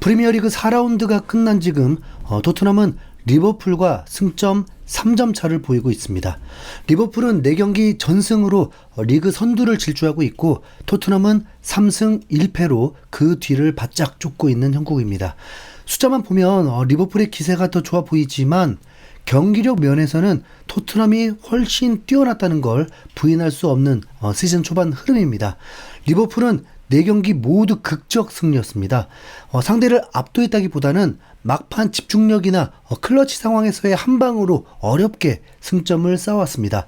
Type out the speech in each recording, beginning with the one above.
프리미어리그 4라운드가 끝난 지금 토트넘은 리버풀과 승점 3점 차를 보이고 있습니다. 리버풀은 4경기 전승으로 리그 선두를 질주하고 있고 토트넘은 3승 1패로 그 뒤를 바짝 쫓고 있는 형국입니다. 숫자만 보면 리버풀의 기세가 더 좋아 보이지만 경기력 면에서는 토트넘이 훨씬 뛰어났다는 걸 부인할 수 없는 시즌 초반 흐름입니다. 리버풀은 4경기 모두 극적 승리였습니다. 상대를 압도했다기보다는 막판 집중력이나 클러치 상황에서의 한 방으로 어렵게 승점을 쌓아왔습니다.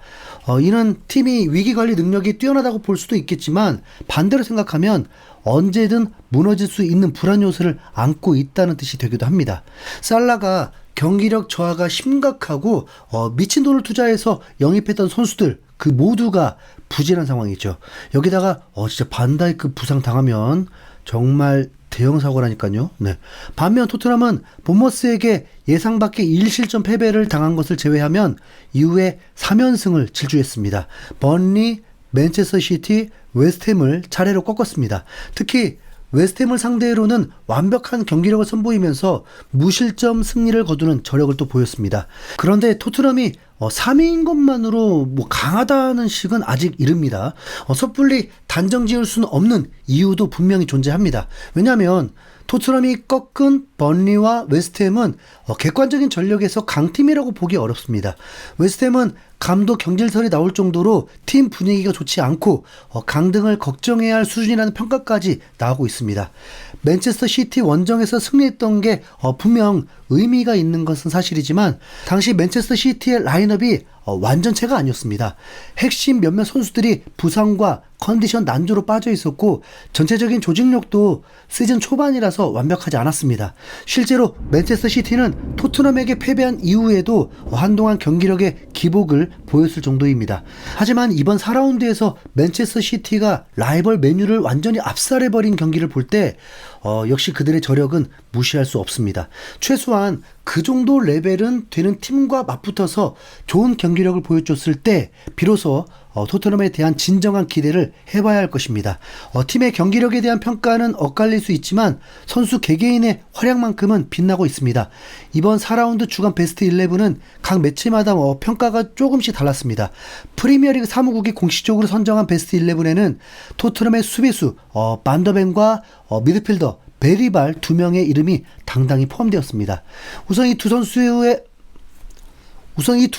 이는 팀이 위기관리 능력이 뛰어나다고 볼 수도 있겠지만 반대로 생각하면 언제든 무너질 수 있는 불안 요소를 안고 있다는 뜻이 되기도 합니다. 살라가 경기력 저하가 심각하고 미친 돈을 투자해서 영입했던 선수들 그 모두가 부진한 상황이죠. 여기다가 진짜 반다이크 부상 당하면 정말 대형 사고라니까요. 네. 반면 토트넘은 본머스에게 예상 밖의 1실점 패배를 당한 것을 제외하면 이후에 3연승을 질주했습니다. 번리, 맨체스터 시티, 웨스트햄을 차례로 꺾었습니다. 특히 웨스트햄을 상대로는 완벽한 경기력을 선보이면서 무실점 승리를 거두는 저력을 또 보였습니다. 그런데 토트넘이 3위인 것만으로 강하다는 식은 아직 이릅니다. 섣불리 단정 지을 수는 없는 이유도 분명히 존재합니다. 왜냐하면 토트넘이 꺾은 번리와 웨스트햄은 객관적인 전력에서 강팀이라고 보기 어렵습니다. 웨스트햄은 감독 경질설이 나올 정도로 팀 분위기가 좋지 않고 강등을 걱정해야 할 수준이라는 평가까지 나오고 있습니다. 맨체스터 시티 원정에서 승리했던 게 분명 의미가 있는 것은 사실이지만 당시 맨체스터 시티의 라인업이 완전체가 아니었습니다. 핵심 몇몇 선수들이 부상과 컨디션 난조로 빠져 있었고 전체적인 조직력도 시즌 초반이라서 완벽하지 않았습니다. 실제로 맨체스터 시티는 토트넘에게 패배한 이후에도 한동안 경기력의 기복을 보였을 정도입니다. 하지만 이번 4라운드에서 맨체스터 시티가 라이벌 맨유를 완전히 압살해버린 경기를 볼 때 역시 그들의 저력은 무시할 수 없습니다. 최소한 그 정도 레벨은 되는 팀과 맞붙어서 좋은 경기력을 보여줬을 때 비로소 토트넘에 대한 진정한 기대를 해봐야 할 것입니다. 팀의 경기력에 대한 평가는 엇갈릴 수 있지만 선수 개개인의 활약만큼은 빛나고 있습니다. 이번 4라운드 주간 베스트 11은 각 매치마다 평가가 조금씩 달랐습니다. 프리미어리그 사무국이 공식적으로 선정한 베스트 11에는 토트넘의 수비수 반더벤과 미드필더 베리발 2명의 이름이 당당히 포함되었습니다. 우선 이 두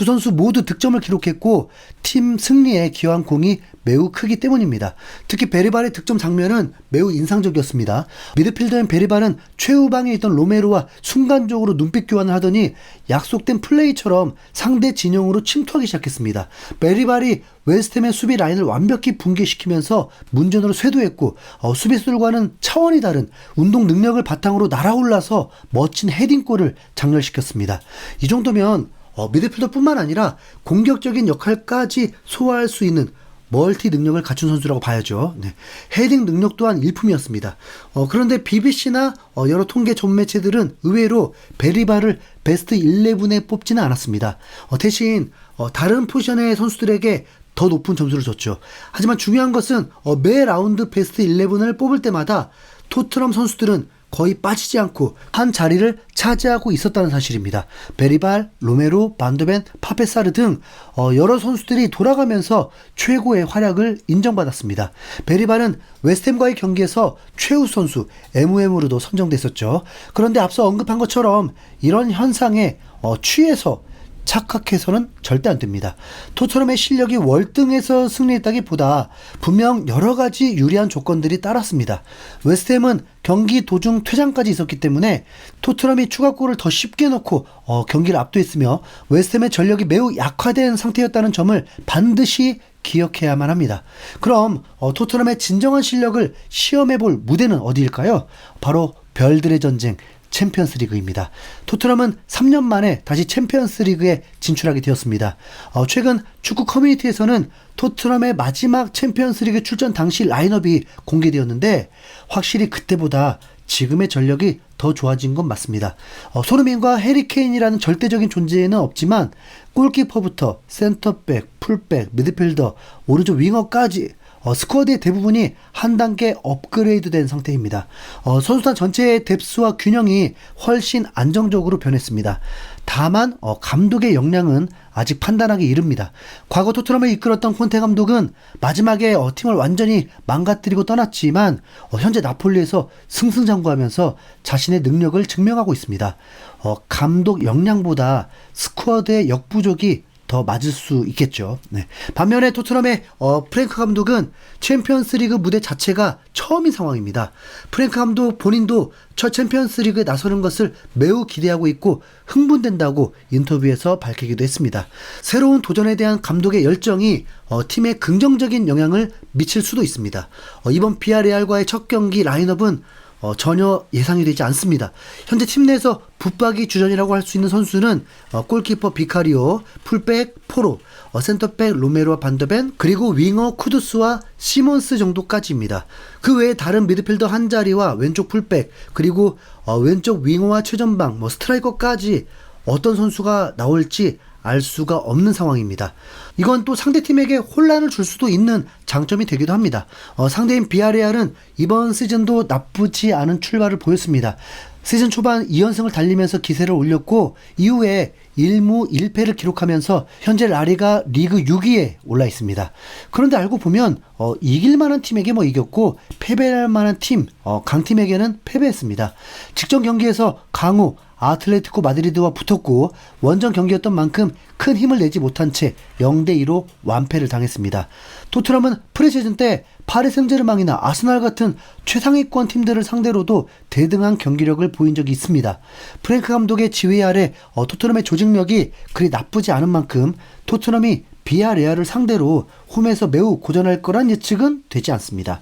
선수 모두 득점을 기록했고 팀 승리에 기여한 공이 매우 크기 때문입니다. 특히 베리발의 득점 장면은 매우 인상적이었습니다. 미드필더인 베리발은 최후방에 있던 로메로와 순간적으로 눈빛 교환을 하더니 약속된 플레이처럼 상대 진영으로 침투하기 시작했습니다. 베리발이 웨스트햄의 수비 라인을 완벽히 붕괴시키면서 문전으로 쇄도했고 수비수들과는 차원이 다른 운동 능력을 바탕으로 날아올라서 멋진 헤딩골을 장렬시켰습니다. 이 정도면 미드필더뿐만 아니라 공격적인 역할까지 소화할 수 있는 멀티 능력을 갖춘 선수라고 봐야죠. 네. 헤딩 능력 또한 일품이었습니다. 그런데 BBC나 여러 통계 전 매체들은 의외로 베리발을 베스트 11에 뽑지는 않았습니다. 대신 다른 포지션의 선수들에게 더 높은 점수를 줬죠. 하지만 중요한 것은 매 라운드 베스트 11을 뽑을 때마다 토트넘 선수들은 거의 빠지지 않고 한 자리를 차지하고 있었다는 사실입니다. 베리발, 로메로, 반더벤, 파페사르 등 여러 선수들이 돌아가면서 최고의 활약을 인정받았습니다. 베리발은 웨스트햄과의 경기에서 최우 선수 MOM으로도 선정됐었죠. 그런데 앞서 언급한 것처럼 이런 현상에 취해서 착각해서는 절대 안 됩니다. 토트넘의 실력이 월등해서 승리했다기보다 분명 여러 가지 유리한 조건들이 따랐습니다. 웨스트햄은 경기 도중 퇴장까지 있었기 때문에 토트넘이 추가골을 더 쉽게 넣고 경기를 압도했으며 웨스트햄의 전력이 매우 약화된 상태였다는 점을 반드시 기억해야만 합니다. 그럼 토트넘의 진정한 실력을 시험해볼 무대는 어디일까요? 바로 별들의 전쟁 챔피언스 리그입니다. 토트넘은 3년 만에 다시 챔피언스 리그에 진출하게 되었습니다. 최근 축구 커뮤니티에서는 토트넘의 마지막 챔피언스 리그 출전 당시 라인업이 공개되었는데 확실히 그때보다 지금의 전력이 더 좋아진 건 맞습니다. 손흥민과 해리케인이라는 절대적인 존재는 없지만 골키퍼부터 센터백, 풀백, 미드필더, 오른쪽 윙어까지 스쿼드의 대부분이 한 단계 업그레이드된 상태입니다. 선수단 전체의 뎁스와 균형이 훨씬 안정적으로 변했습니다. 다만 감독의 역량은 아직 판단하기 이릅니다. 과거 토트넘을 이끌었던 콘테 감독은 마지막에 팀을 완전히 망가뜨리고 떠났지만 현재 나폴리에서 승승장구하면서 자신의 능력을 증명하고 있습니다. 감독 역량보다 스쿼드의 역부족이 더 맞을 수 있겠죠. 네. 반면에 토트넘의 프랭크 감독은 챔피언스리그 무대 자체가 처음인 상황입니다. 프랭크 감독 본인도 첫 챔피언스리그에 나서는 것을 매우 기대하고 있고 흥분된다고 인터뷰에서 밝히기도 했습니다. 새로운 도전에 대한 감독의 열정이 팀에 긍정적인 영향을 미칠 수도 있습니다. 이번 비아레알과의 첫 경기 라인업은 전혀 예상이 되지 않습니다. 현재 팀 내에서 붙박이 주전이라고 할 수 있는 선수는 골키퍼 비카리오, 풀백 포로, 센터백 로메로와 반더벤, 그리고 윙어 쿠두스와 시몬스 정도까지입니다. 그 외에 다른 미드필더 한 자리와 왼쪽 풀백, 그리고 왼쪽 윙어와 최전방, 스트라이커까지 어떤 선수가 나올지 알 수가 없는 상황입니다. 이건 또 상대팀에게 혼란을 줄 수도 있는 장점이 되기도 합니다. 상대인 비아레알은 이번 시즌도 나쁘지 않은 출발을 보였습니다. 시즌 초반 2연승을 달리면서 기세를 올렸고 이후에 1무 1패를 기록하면서 현재 라리가 리그 6위에 올라 있습니다. 그런데 알고 보면 이길 만한 팀에게 이겼고 패배할 만한 팀, 강팀에게는 패배했습니다. 직전 경기에서 강호 아틀레티코 마드리드와 붙었고 원정 경기였던 만큼 큰 힘을 내지 못한 채 0대2로 완패를 당했습니다. 토트넘은 프리시즌 때 파리 생제르맹이나 아스날 같은 최상위권 팀들을 상대로도 대등한 경기력을 보인 적이 있습니다. 프랭크 감독의 지휘 아래 토트넘의 조직력이 그리 나쁘지 않은 만큼 토트넘이 비아레알을 상대로 홈에서 매우 고전할 거란 예측은 되지 않습니다.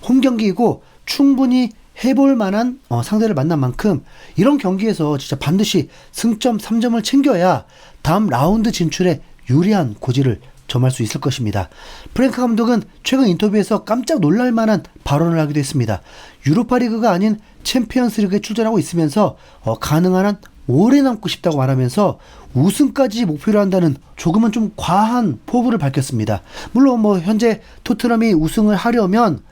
홈 경기이고 충분히 해볼 만한 상대를 만난 만큼 이런 경기에서 진짜 반드시 승점 3점을 챙겨야 다음 라운드 진출에 유리한 고지를 점할 수 있을 것입니다. 프랭크 감독은 최근 인터뷰에서 깜짝 놀랄 만한 발언을 하기도 했습니다. 유로파리그가 아닌 챔피언스리그에 출전하고 있으면서 가능한 한 오래 남고 싶다고 말하면서 우승까지 목표로 한다는 조금은 좀 과한 포부를 밝혔습니다. 물론 현재 토트넘이 우승을 하려면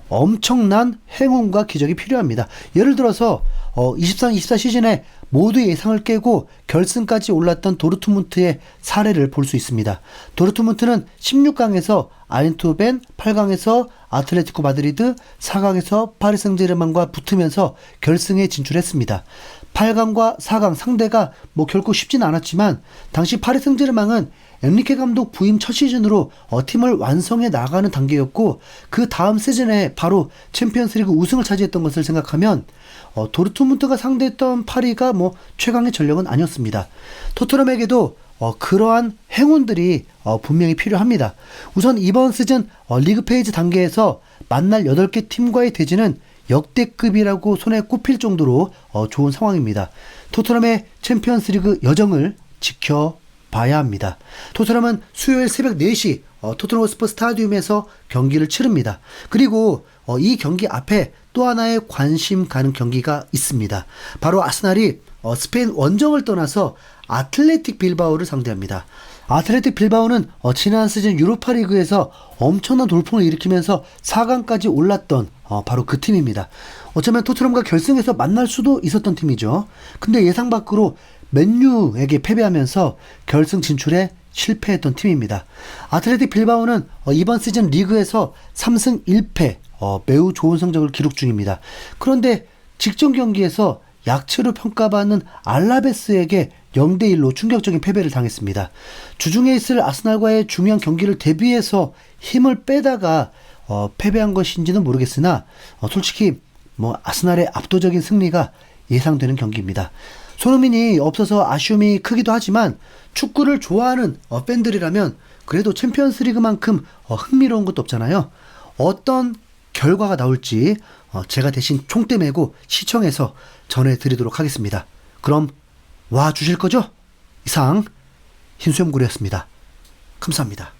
엄청난 행운과 기적이 필요합니다. 예를 들어서 23-24 시즌에 모두 예상을 깨고 결승까지 올랐던 도르트문트의 사례를 볼 수 있습니다. 도르트문트는 16강에서 아인트호벤, 8강에서 아틀레티코 마드리드, 4강에서 파리 생제르맹과 붙으면서 결승에 진출했습니다. 8강과 4강 상대가 결코 쉽진 않았지만 당시 파리 생제르맹은 엔리케 감독 부임 첫 시즌으로 팀을 완성해 나가는 단계였고 그 다음 시즌에 바로 챔피언스리그 우승을 차지했던 것을 생각하면 도르트문트가 상대했던 파리가 최강의 전력은 아니었습니다. 토트넘에게도 그러한 행운들이 분명히 필요합니다. 우선 이번 시즌 리그 페이지 단계에서 만날 8개 팀과의 대진은 역대급이라고 손에 꼽힐 정도로 좋은 상황입니다. 토트넘의 챔피언스리그 여정을 지켜봐야 합니다. 토트넘은 수요일 새벽 4시 토트넘 호스퍼 스타디움에서 경기를 치릅니다. 그리고 이 경기 앞에 또 하나의 관심 가는 경기가 있습니다. 바로 아스날이 스페인 원정을 떠나서 아틀레틱 빌바오를 상대합니다. 아틀레틱 빌바오는 지난 시즌 유로파리그에서 엄청난 돌풍을 일으키면서 4강까지 올랐던 바로 그 팀입니다. 어쩌면 토트넘과 결승에서 만날 수도 있었던 팀이죠. 근데 예상 밖으로 맨유에게 패배하면서 결승 진출에 실패했던 팀입니다. 아틀레틱 빌바오는 이번 시즌 리그에서 3승 1패 매우 좋은 성적을 기록 중입니다. 그런데 직전 경기에서 약체로 평가받는 알라베스에게 0대1로 충격적인 패배를 당했습니다. 주중에 있을 아스날과의 중요한 경기를 대비해서 힘을 빼다가 패배한 것인지는 모르겠으나 솔직히 아스날의 압도적인 승리가 예상되는 경기입니다. 손흥민이 없어서 아쉬움이 크기도 하지만 축구를 좋아하는 팬들이라면 그래도 챔피언스리그만큼 흥미로운 것도 없잖아요. 어떤 결과가 나올지 제가 대신 총대 메고 시청해서 전해드리도록 하겠습니다. 그럼 와주실 거죠? 이상 흰수염고래였습니다. 감사합니다.